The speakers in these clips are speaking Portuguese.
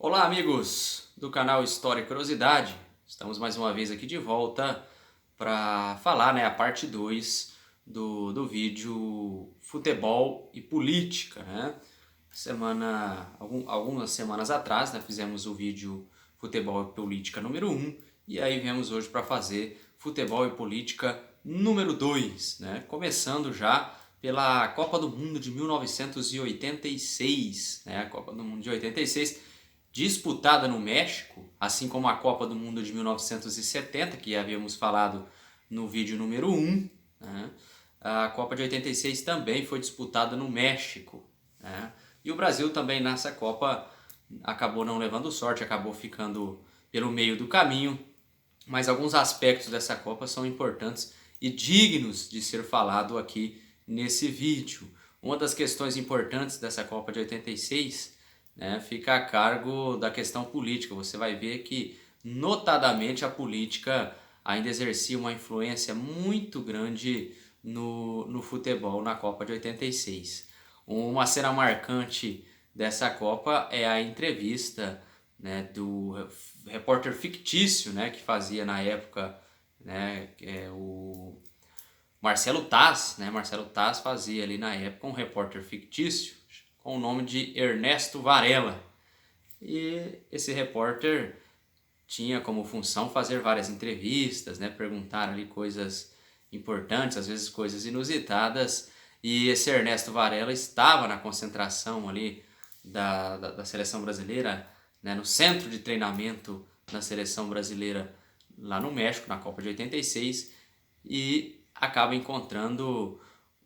Olá, amigos do canal História e Curiosidade. Estamos mais uma vez aqui de volta para falar, a parte 2 do vídeo Futebol e Política, Algumas semanas atrás, fizemos o vídeo Futebol e Política número 1 e aí viemos hoje para fazer Futebol e Política número 2, Começando já pela Copa do Mundo de 1986, a Copa do Mundo de 86, disputada no México, assim como a Copa do Mundo de 1970, que havíamos falado no vídeo número 1. A Copa de 86 também foi disputada no México. E o Brasil também nessa Copa acabou não levando sorte, acabou ficando pelo meio do caminho. Mas alguns aspectos dessa Copa são importantes e dignos de ser falado aqui nesse vídeo. Uma das questões importantes dessa Copa de 86 fica a cargo da questão política. Você vai ver que, notadamente, a política ainda exercia uma influência muito grande no futebol na Copa de 86. Uma cena marcante dessa Copa é a entrevista do repórter fictício que fazia na época, o Marcelo Taz. Marcelo Taz fazia ali na época um repórter fictício com o nome de Ernesto Varela. E esse repórter tinha como função fazer várias entrevistas, perguntar ali coisas importantes, às vezes coisas inusitadas. E esse Ernesto Varela estava na concentração ali da seleção brasileira, no centro de treinamento da seleção brasileira lá no México, na Copa de 86, e acaba encontrando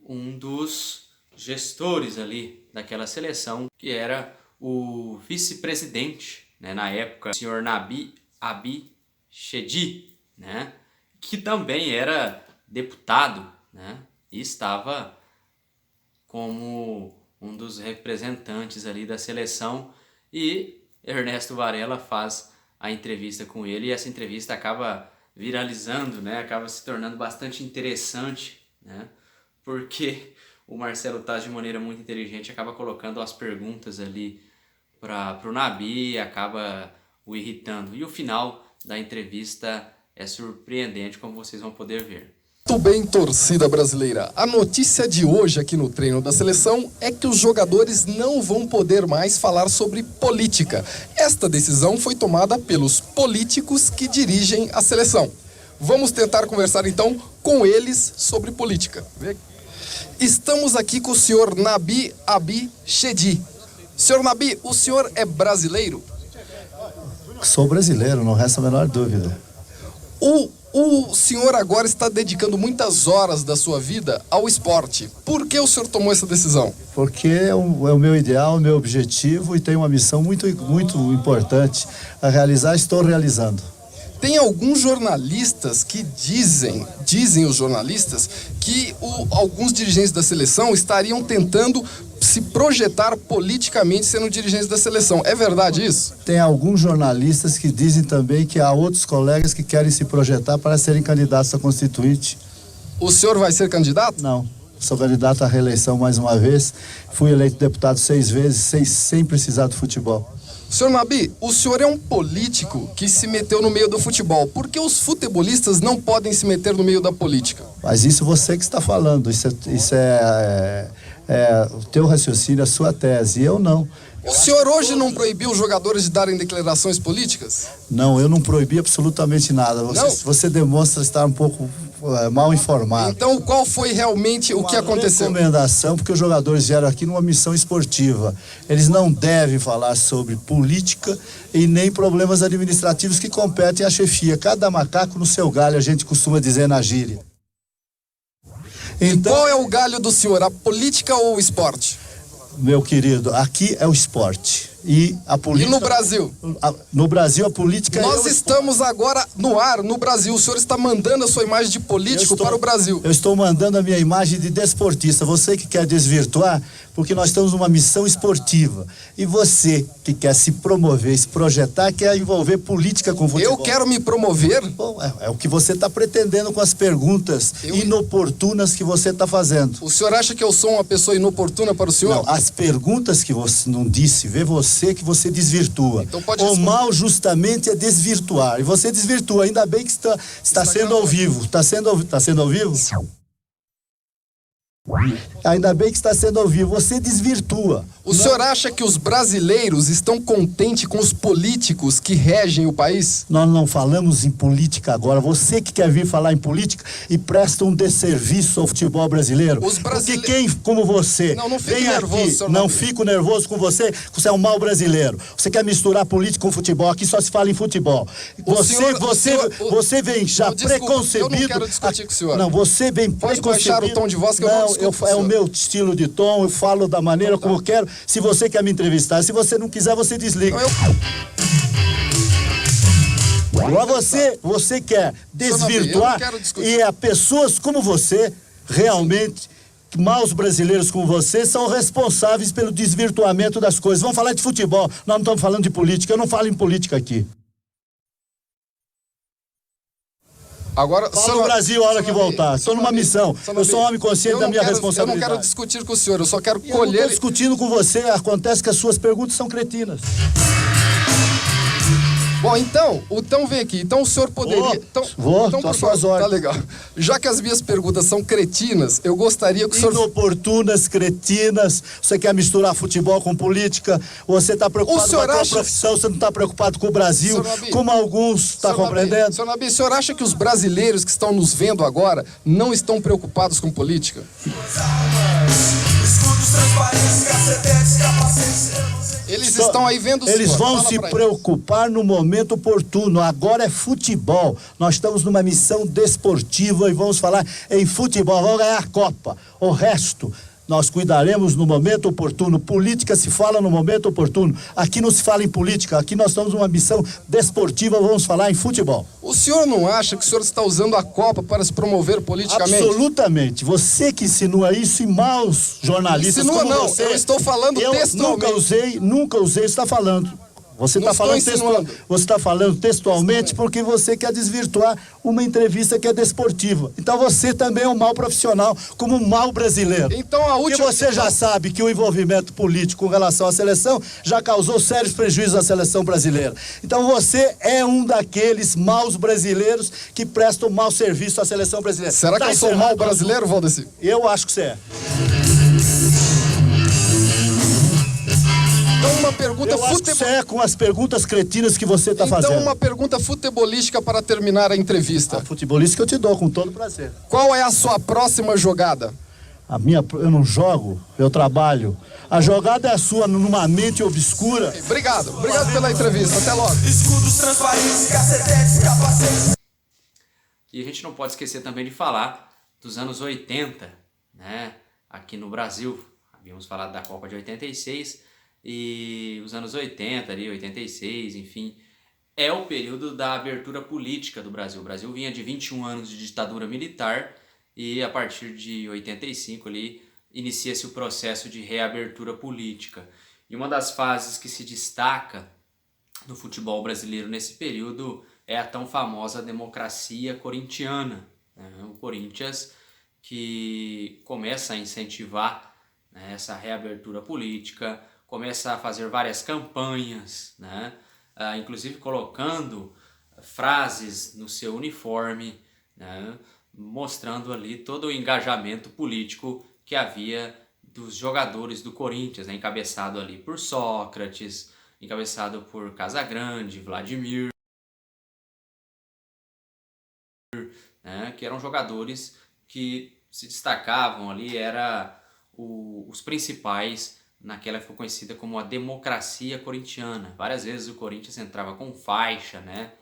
um dos gestores ali daquela seleção, que era o vice-presidente, na época, o senhor Nabi Abichedi, que também era deputado, e estava como um dos representantes ali da seleção. E Ernesto Varela faz a entrevista com ele, e essa entrevista acaba viralizando, acaba se tornando bastante interessante, porque o Marcelo Taz, de maneira muito inteligente, acaba colocando as perguntas ali para o Nabi e acaba o irritando. E o final da entrevista é surpreendente, como vocês vão poder ver. Muito bem, torcida brasileira. A notícia de hoje aqui no treino da seleção é que os jogadores não vão poder mais falar sobre política. Esta decisão foi tomada pelos políticos que dirigem a seleção. Vamos tentar conversar então com eles sobre política. Estamos aqui com o senhor Nabi Abichedi. Senhor Nabi, o senhor é brasileiro? Sou brasileiro, não resta a menor dúvida. O senhor agora está dedicando muitas horas da sua vida ao esporte. Por que o senhor tomou essa decisão? Porque é o meu ideal, o meu objetivo, e tenho uma missão muito, muito importante a realizar. Estou realizando. Tem alguns jornalistas que dizem os jornalistas, que alguns dirigentes da seleção estariam tentando se projetar politicamente sendo dirigentes da seleção. É verdade isso? Tem alguns jornalistas que dizem também que há outros colegas que querem se projetar para serem candidatos a constituinte. O senhor vai ser candidato? Não. Sou candidato à reeleição mais uma vez. Fui eleito deputado 6 vezes, sem precisar do futebol. Senhor Nabi, o senhor é um político que se meteu no meio do futebol. Por que os futebolistas não podem se meter no meio da política? Mas isso você que está falando. Isso é o teu raciocínio, a sua tese. Eu não. O senhor hoje não proibiu os jogadores de darem declarações políticas? Não, eu não proibi absolutamente nada. Você demonstra estar um pouco mal informado. Então, qual foi realmente o que aconteceu? Uma recomendação, porque os jogadores vieram aqui numa missão esportiva. Eles não devem falar sobre política e nem problemas administrativos que competem à chefia. Cada macaco no seu galho, a gente costuma dizer na gíria. Então, qual é o galho do senhor, a política ou o esporte? Meu querido, aqui é o esporte. E a política... E no Brasil? No Brasil, a política Nós estamos agora no ar, no Brasil. O senhor está mandando a sua imagem de político para o Brasil. Eu estou mandando a minha imagem de desportista. Você que quer desvirtuar, porque nós estamos numa missão esportiva. E você que quer se promover, se projetar, quer envolver política com futebol. Eu quero me promover? Bom, é o que você está pretendendo com as perguntas inoportunas que você está fazendo. O senhor acha que eu sou uma pessoa inoportuna para o senhor? Não, as perguntas que você não disse, vê você você que você desvirtua. Então pode o responder. mal justamente é desvirtuar. E você desvirtua. Ainda bem que está sendo ao vivo. Está sendo ao vivo? Ainda bem que está sendo ao vivo. Você desvirtua. O senhor acha que os brasileiros estão contentes com os políticos que regem o país? Nós não falamos em política agora. Você que quer vir falar em política e presta um desserviço ao futebol brasileiro. Porque quem como você não fique vem nervoso, aqui, senhor não Nabi. fico nervoso com você é um mau brasileiro. Você quer misturar política com futebol. Aqui só se fala em futebol. Você vem já não, desculpa, preconcebido. eu não quero discutir com o senhor. Não, você vem Pode preconcebido. baixar o tom de voz que eu não discuto com o É o senhor. meu estilo de tom, eu falo da maneira como eu quero. Se você quer me entrevistar, se você não quiser, você desliga. Agora você quer desvirtuar e é pessoas como você, realmente, maus brasileiros como você, são responsáveis pelo desvirtuamento das coisas. Vamos falar de futebol, nós não estamos falando de política, eu não falo em política aqui. Agora, Fala no Brasil a hora que voltar. Estou numa missão. Eu sou um homem consciente da minha responsabilidade. Eu não quero discutir com o senhor, eu só quero Eu não colher... estou discutindo com você, acontece que as suas perguntas são cretinas. Bom, então vem aqui. Então o senhor poderia... Vou, então, tô às suas ordens. Tá legal. Já que as minhas perguntas são cretinas, eu gostaria que o senhor... Inoportunas, cretinas, você quer misturar futebol com política, você está preocupado com a tua profissão, você não está preocupado com o Brasil, como alguns, está compreendendo? Senhor Nabi, o senhor acha que os brasileiros que estão nos vendo agora não estão preocupados com política? Eles estão aí vendo o senhor. Eles vão se preocupar no momento oportuno. Agora é futebol. Nós estamos numa missão desportiva e vamos falar em futebol. Vamos ganhar a Copa. O resto, nós cuidaremos no momento oportuno. Política se fala no momento oportuno. Aqui não se fala em política. Aqui nós estamos numa missão desportiva. Vamos falar em futebol. O senhor não acha que o senhor está usando a Copa para se promover politicamente? Absolutamente. Você que insinua isso e maus jornalistas insinua como não, você. eu estou falando textualmente. Nunca usei, está falando. Você está falando textualmente porque você quer desvirtuar uma entrevista que é desportiva. Então você também é um mau profissional, como um mau brasileiro. Então Porque você já sabe que o envolvimento político com relação à seleção já causou sérios prejuízos à seleção brasileira. Então você é um daqueles maus brasileiros que prestam mau serviço à seleção brasileira. Será que eu sou mau brasileiro, Valdeci? Eu acho que você é. Então uma pergunta com as perguntas cretinas que você está fazendo. Então uma pergunta futebolística para terminar a entrevista. A futebolística eu te dou com todo prazer. Qual é a sua próxima jogada? Eu não jogo, eu trabalho. A jogada é a sua numa mente obscura. Obrigado pela entrevista, até logo. Escudos transparentes, cacetetes, capacetes. E a gente não pode esquecer também de falar dos anos 80, né? Aqui no Brasil, havíamos falado da Copa de 86 e os anos 80, ali, 86, enfim, é o período da abertura política do Brasil. O Brasil vinha de 21 anos de ditadura militar e a partir de 85 ali inicia-se o processo de reabertura política. E uma das fases que se destaca no futebol brasileiro nesse período é a tão famosa democracia corintiana, né? O Corinthians que começa a incentivar, né, essa reabertura política, começa a fazer várias campanhas, né? Inclusive colocando frases no seu uniforme, né? Mostrando ali todo o engajamento político que havia dos jogadores do Corinthians, né? Encabeçado ali por Sócrates, encabeçado por Casagrande, Vladimir, né? Que eram jogadores que se destacavam ali, os principais naquela que foi conhecida como a democracia corintiana. Várias vezes o Corinthians entrava com faixa, né,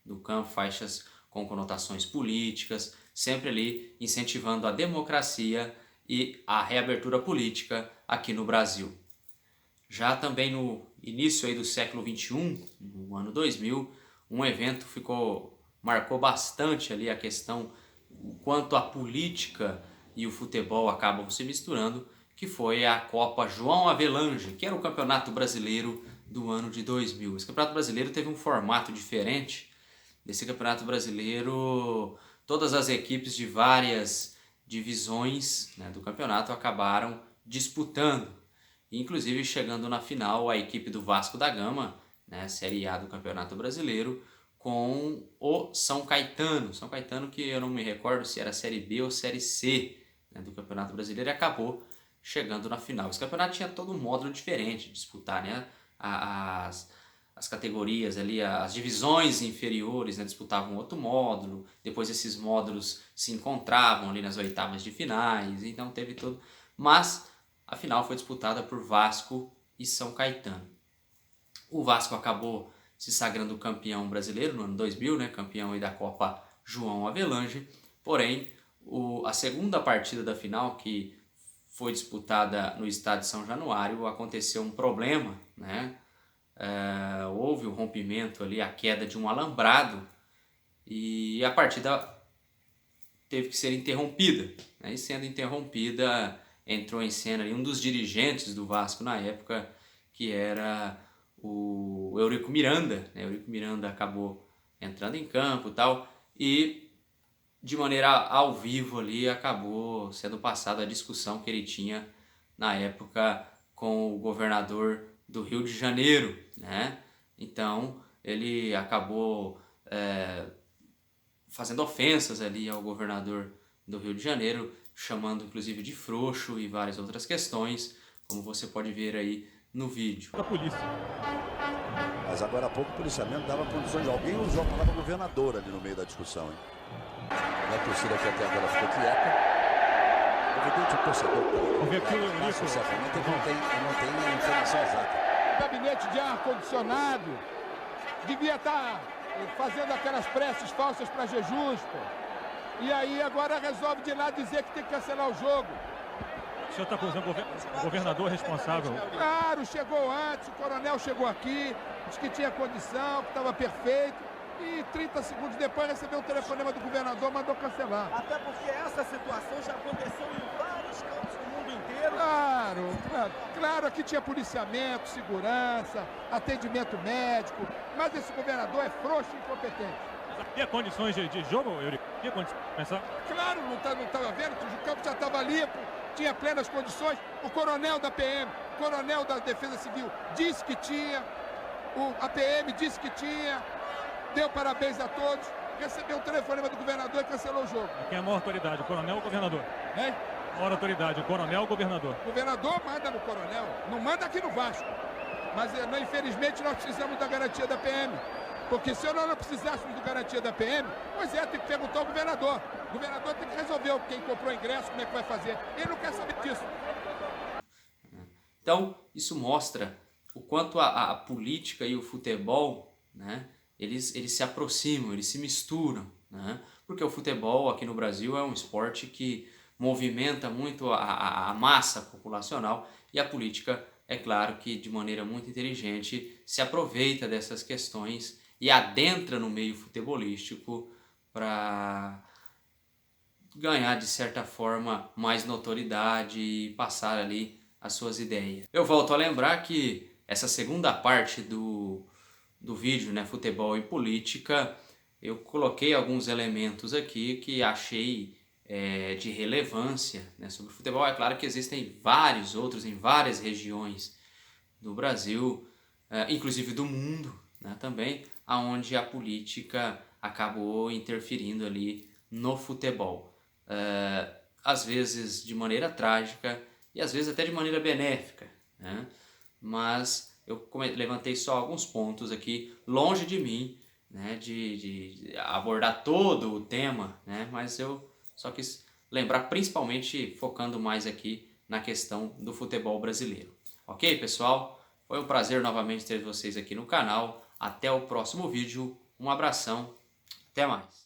no campo, faixas com conotações políticas, sempre ali incentivando a democracia e a reabertura política aqui no Brasil. Já também no início aí do século XXI, no ano 2000, um evento marcou bastante ali a questão, o quanto a política e o futebol acabam se misturando, que foi a Copa João Avelange, que era o Campeonato Brasileiro do ano de 2000. Esse Campeonato Brasileiro teve um formato diferente. Nesse Campeonato Brasileiro, todas as equipes de várias divisões, né, do campeonato acabaram disputando. inclusive chegando na final a equipe do Vasco da Gama, né, Série A do Campeonato Brasileiro, com o São Caetano. São Caetano, que eu não me recordo se era Série B ou Série C, né, do Campeonato Brasileiro, e acabou chegando na final. Esse campeonato tinha todo um módulo diferente de disputar, né? As categorias ali, as divisões inferiores, né, disputavam outro módulo, depois esses módulos se encontravam ali nas oitavas de finais, então teve todo... Mas a final foi disputada por Vasco e São Caetano. O Vasco acabou se sagrando campeão brasileiro no ano 2000, né, campeão aí da Copa João Avelange, porém a segunda partida da final, que foi disputada no estádio de São Januário, aconteceu um problema, né? Houve um rompimento ali, a queda de um alambrado, e a partida teve que ser interrompida, né? E sendo interrompida, entrou em cena ali um dos dirigentes do Vasco na época, que era o Eurico Miranda, né? Eurico Miranda acabou entrando em campo e tal, e de maneira ao vivo ali acabou sendo passada a discussão que ele tinha na época com o governador do Rio de Janeiro, né? Então ele acabou fazendo ofensas ali ao governador do Rio de Janeiro, chamando inclusive de frouxo e várias outras questões, como você pode ver aí no vídeo. Da polícia. Mas agora há pouco o policiamento dava condições de alguém usou a palavra governador ali no meio da discussão, hein? A torcida que até agora ficou quieta. Evidente o torcedor. Certamente não tem a informação exata. O gabinete de ar-condicionado devia estar fazendo aquelas preces falsas para Jesus, pô. E aí agora resolve de lá dizer que tem que cancelar o jogo. O senhor está acusando o governador responsável? Claro, chegou antes, o coronel chegou aqui, disse que tinha condição, que estava perfeito. E 30 segundos depois recebeu um telefonema do governador, mandou cancelar. Até porque essa situação já aconteceu em vários cantos do mundo inteiro. Claro, aqui tinha policiamento, segurança, atendimento médico, mas esse governador é frouxo e incompetente. Havia condições de jogo, Eurico? Havia condições de começar? Claro, não estava vendo, o campo já estava limpo, tinha plenas condições. O coronel da PM, o coronel da Defesa Civil disse que tinha, a PM disse que tinha, deu parabéns a todos, recebeu um telefonema do governador e cancelou o jogo. Quem é a maior autoridade, o coronel ou o governador? Hein? A maior autoridade, o coronel ou o governador? O governador manda no coronel, não manda aqui no Vasco. Mas, infelizmente, nós precisamos da garantia da PM. Porque se nós não precisássemos da garantia da PM, pois tem que perguntar ao governador. O governador tem que resolver quem comprou ingresso, como é que vai fazer. Ele não quer saber disso. Então, isso mostra o quanto a política e o futebol, né, eles se aproximam, eles se misturam, né? Porque o futebol aqui no Brasil é um esporte que movimenta muito a massa populacional, e a política, é claro que de maneira muito inteligente, se aproveita dessas questões e adentra no meio futebolístico para ganhar, de certa forma, mais notoriedade e passar ali as suas ideias. Eu volto a lembrar que essa segunda parte do vídeo, né, futebol e política, eu coloquei alguns elementos aqui que achei de relevância, né, sobre o futebol. É claro que existem vários outros em várias regiões do Brasil, inclusive do mundo, né, também, onde a política acabou interferindo ali no futebol. Às vezes de maneira trágica e às vezes até de maneira benéfica, né? Mas eu levantei só alguns pontos aqui, longe de mim, né, de abordar todo o tema, né, mas eu só quis lembrar, principalmente focando mais aqui na questão do futebol brasileiro. Ok, pessoal? Foi um prazer novamente ter vocês aqui no canal. Até o próximo vídeo. Um abração. Até mais.